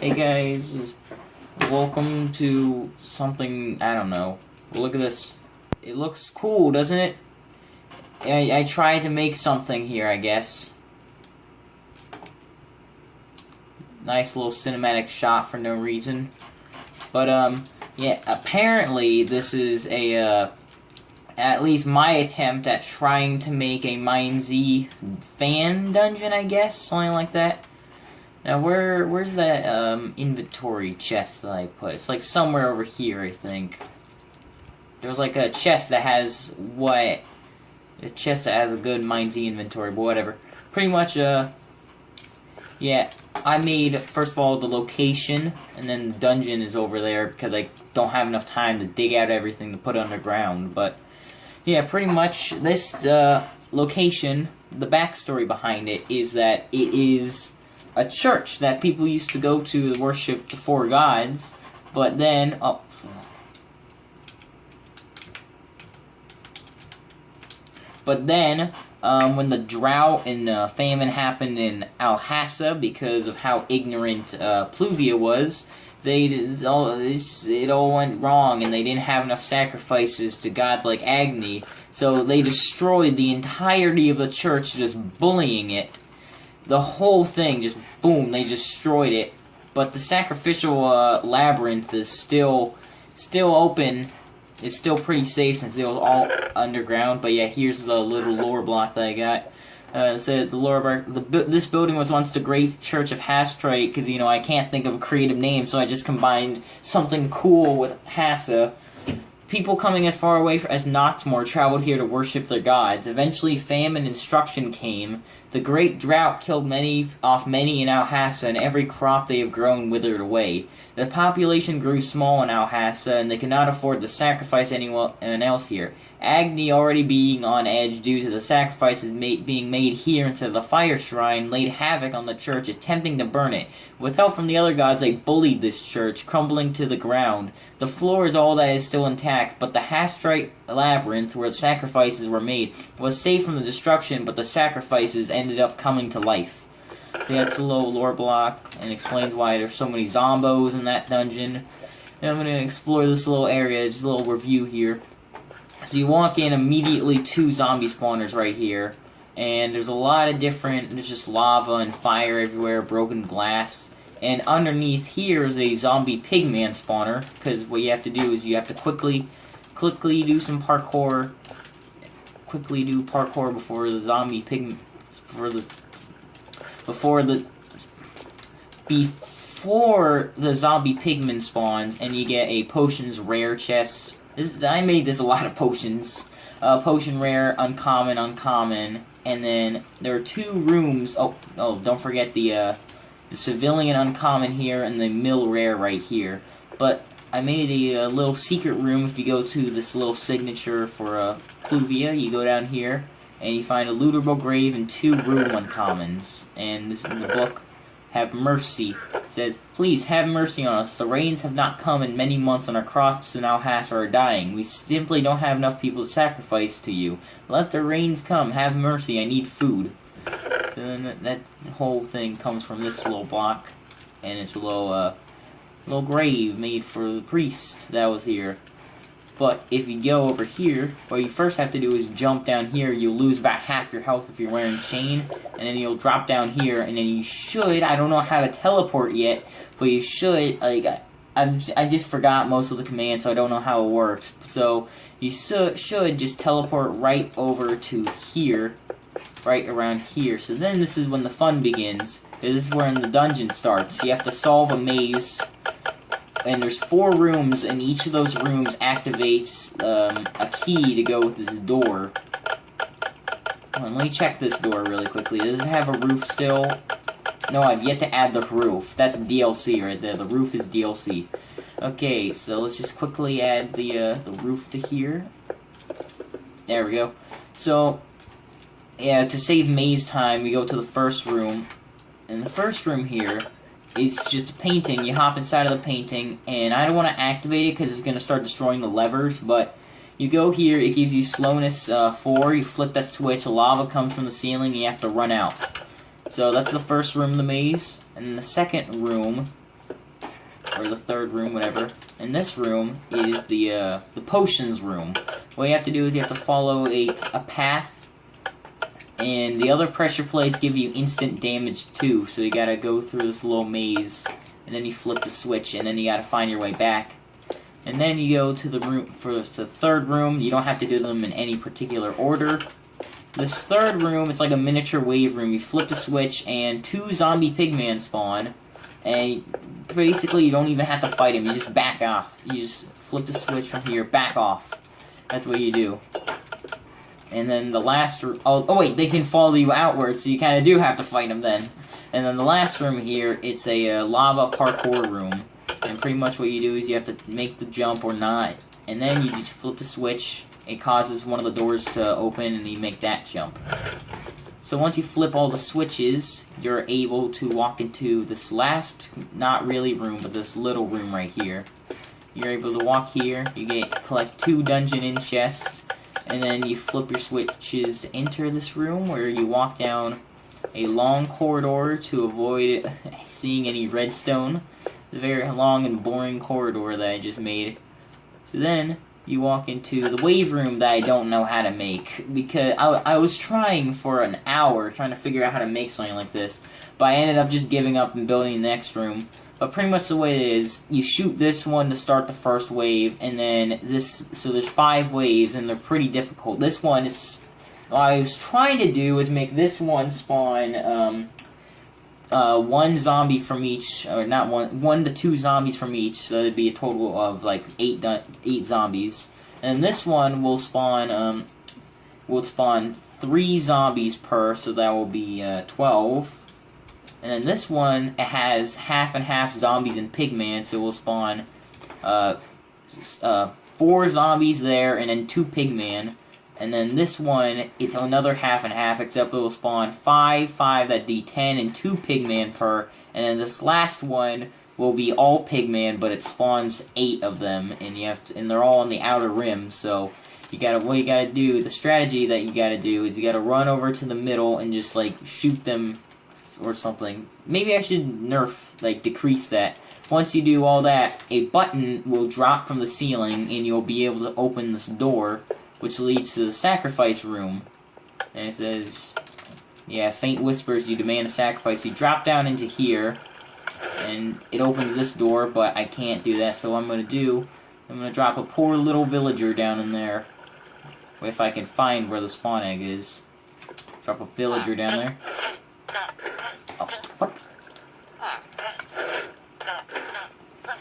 Hey guys, welcome to something, I don't know. Look at this. It looks cool, doesn't it? I tried to make something here, I guess. Nice little cinematic shot for no reason. But, yeah, apparently this is at least my attempt at trying to make a MineZ Fan dungeon, I guess? Something like that. Now, where's that, inventory chest that I put? It's, like, somewhere over here, I think. There's, like, a chest that has what? A chest that has a good MineZ inventory, but whatever. Pretty much, yeah, I made, first of all, the location, and then the dungeon is over there, because I don't have enough time to dig out everything to put underground, but, yeah, pretty much, this, location, the backstory behind it is that it is a church that people used to go to worship the four gods, but then, when the drought and famine happened in Alhassa because of how ignorant Pluvia was, it all went wrong, and they didn't have enough sacrifices to gods like Agni, so they destroyed the entirety of the church, just bullying it. The whole thing, just boom, they destroyed it. But the sacrificial labyrinth is still open. It's still pretty safe since it was all underground. But yeah, here's the little lore block that I got. It said the lore this building was once the great church of Hastrite, because you know I can't think of a creative name, so I just combined something cool with Hassa. People coming as far away as Noxmore traveled here to worship their gods. Eventually, famine and destruction came. The great drought killed many in Alhassa, and every crop they have grown withered away. The population grew small in Alhassa, and they could not afford to sacrifice anyone else here. Agni, already being on edge due to the sacrifices being made here into the fire shrine, laid havoc on the church, attempting to burn it. With help from the other gods, they bullied this church, crumbling to the ground. The floor is all that is still intact, but the Hastrite Labrynth, where the sacrifices were made, was safe from the destruction, but the sacrifices ended up coming to life. So that's a little lore block, and explains why there's so many zombos in that dungeon. And I'm going to explore this little area, just a little review here. So you walk in, immediately 2 zombie spawners right here, and there's a lot of there's just lava and fire everywhere, broken glass, and underneath here is a zombie pigman spawner, because what you have to do is you have to quickly do some parkour, before the zombie before the zombie pigman spawns, and you get a potions rare chest. I made this a lot of potions. Potion rare, uncommon, and then there are 2 rooms. Oh, don't forget the civilian uncommon here and the mill rare right here. But I made a little secret room. If you go to this little signature for Pluvia, you go down here and you find a lootable grave and 2 room uncommons. And this is in the book. Have mercy. It says, please have mercy on us. The rains have not come in many months, and our crops in Alhassa are dying. We simply don't have enough people to sacrifice to you. Let the rains come. Have mercy. I need food. So then that whole thing comes from this little block, and it's a little grave made for the priest that was here. But if you go over here, what you first have to do is jump down here. You'll lose about half your health if you're wearing chain, and then you'll drop down here, and then you should, I don't know how to teleport yet, but you should, like, I just forgot most of the commands, so I don't know how it works. So you should just teleport right over to here, right around here. So then this is when the fun begins, because this is where the dungeon starts. You have to solve a maze. And there's 4 rooms, and each of those rooms activates a key to go with this door. Hold on, let me check this door really quickly. Does it have a roof still? No, I've yet to add the roof. That's DLC right there. The roof is DLC. Okay, so let's just quickly add the roof to here. There we go. So, yeah, to save maze time, we go to the first room. In the first room here, it's just a painting. You hop inside of the painting, and I don't want to activate it because it's going to start destroying the levers, but you go here, it gives you slowness 4, you flip that switch, lava comes from the ceiling, and you have to run out. So that's the first room of the maze, and then the second room or the third room, whatever. And this room is the potions room. What you have to do is you have to follow a path, and the other pressure plates give you instant damage too, so you gotta go through this little maze, and then you flip the switch, and then you gotta find your way back. And then you go to the room for the third room. You don't have to do them in any particular order. This third room, it's like a miniature wave room. You flip the switch, and 2 zombie pigmen spawn, and basically you don't even have to fight them. You just back off. You just flip the switch from here, back off. That's what you do. And then the last room, oh wait, they can follow you outwards, so you kind of do have to fight them then. And then the last room here, it's a lava parkour room. And pretty much what you do is you have to make the jump or not, and then you just flip the switch. It causes one of the doors to open, and you make that jump. So once you flip all the switches, you're able to walk into this last, not really room, but this little room right here. You're able to walk here, you collect 2 dungeon chests, and then you flip your switches to enter this room, where you walk down a long corridor to avoid seeing any redstone. It's a very long and boring corridor that I just made. So then, you walk into the wave room that I don't know how to make, because I was trying for an hour, trying to figure out how to make something like this, but I ended up just giving up and building the next room. But pretty much the way it is, you shoot this one to start the first wave, and then this, so there's 5 waves, and they're pretty difficult. This one is, what I was trying to do is make this one spawn, 1 zombie from each, or not 1 to 2 zombies from each, so it'd be a total of like 8 zombies. And this one will spawn 3 zombies per, so that will be 12. And then this one, it has half and half zombies and pigmen, so it will spawn 4 zombies there, and then 2 pigmen. And then this one, it's another half and half, except it will spawn 5 that D10, and 2 pigmen per. And then this last one will be all pigmen, but it spawns 8 of them, and you have to, and they're all on the outer rim. So what you gotta do, the strategy that you gotta do is you gotta run over to the middle and just like shoot them or something. Maybe I should decrease that. Once you do all that, a button will drop from the ceiling, and you'll be able to open this door, which leads to the sacrifice room. And it says, yeah, faint whispers, you demand a sacrifice. You drop down into here, and it opens this door, but I can't do that, so what I'm going to drop a poor little villager down in there. If I can find where the spawn egg is. Drop a villager down there. Oh, what?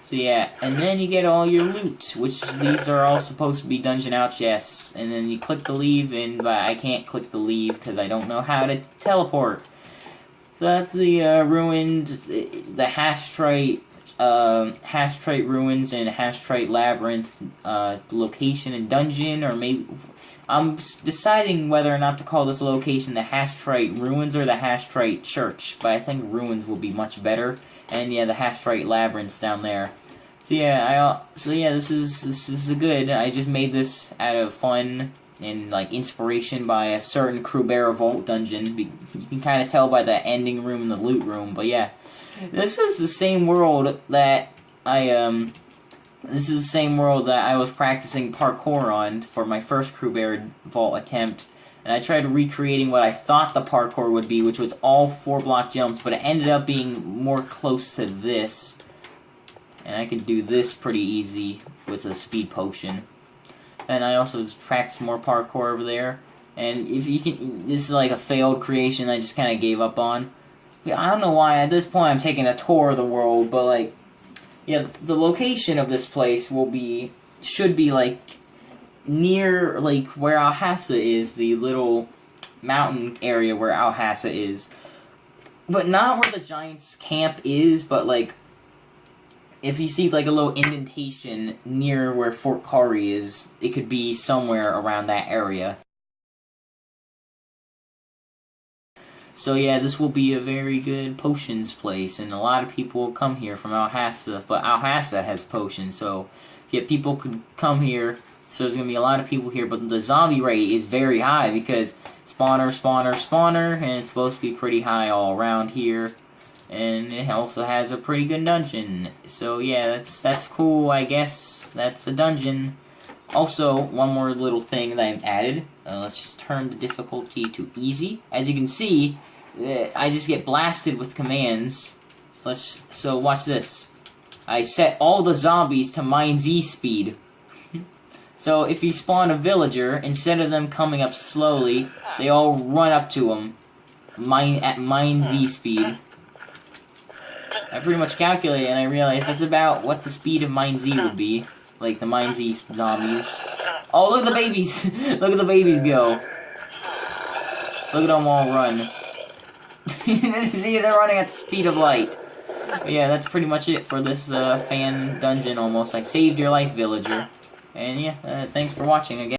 So yeah, and then you get all your loot, which these are all supposed to be dungeon out chests. And then you click the leave, but I can't click the leave because I don't know how to teleport. So that's the ruined, the Hastrite Ruins and Hastrite Labrynth location and dungeon, or maybe I'm deciding whether or not to call this location the Hastrite Ruins or the Hastrite Church, but I think Ruins will be much better. And yeah, the Hastrite Labrynth's down there. So yeah, this is good. I just made this out of fun and like inspiration by a certain Crewbearer Vault dungeon. You can kind of tell by the ending room and the loot room. But yeah, this is the same world that I was practicing parkour on for my first Crewbearer Vault attempt. And I tried recreating what I thought the parkour would be, which was all 4-block jumps, but it ended up being more close to this. And I could do this pretty easy with a speed potion. And I also practiced more parkour over there. And if you can, this is like a failed creation I just kind of gave up on. I don't know why at this point I'm taking a tour of the world, but like, yeah, the location of this place should be like near like where Alhassa is, the little mountain area where Alhassa is, but not where the Giants camp is, but like if you see like a little indentation near where Fort Kari is, it could be somewhere around that area. So yeah, this will be a very good potions place, and a lot of people will come here from Alhassa, but Alhassa has potions, so yeah, people could come here. So there's going to be a lot of people here, but the zombie rate is very high because spawner, spawner, spawner, and it's supposed to be pretty high all around here. And it also has a pretty good dungeon. So yeah, that's cool, I guess. That's a dungeon. Also, one more little thing that I've added. Let's just turn the difficulty to easy. As you can see, I just get blasted with commands. So watch this. I set all the zombies to MineZ speed. So if you spawn a villager, instead of them coming up slowly, they all run up to him at MineZ speed. I pretty much calculated and I realized that's about what the speed of MineZ would be. Like the MineZ zombies. Oh, look at the babies! Look at the babies go. Look at them all run. See, they're running at the speed of light. But yeah, that's pretty much it for this fan dungeon almost. I saved your life, villager. And yeah, thanks for watching again.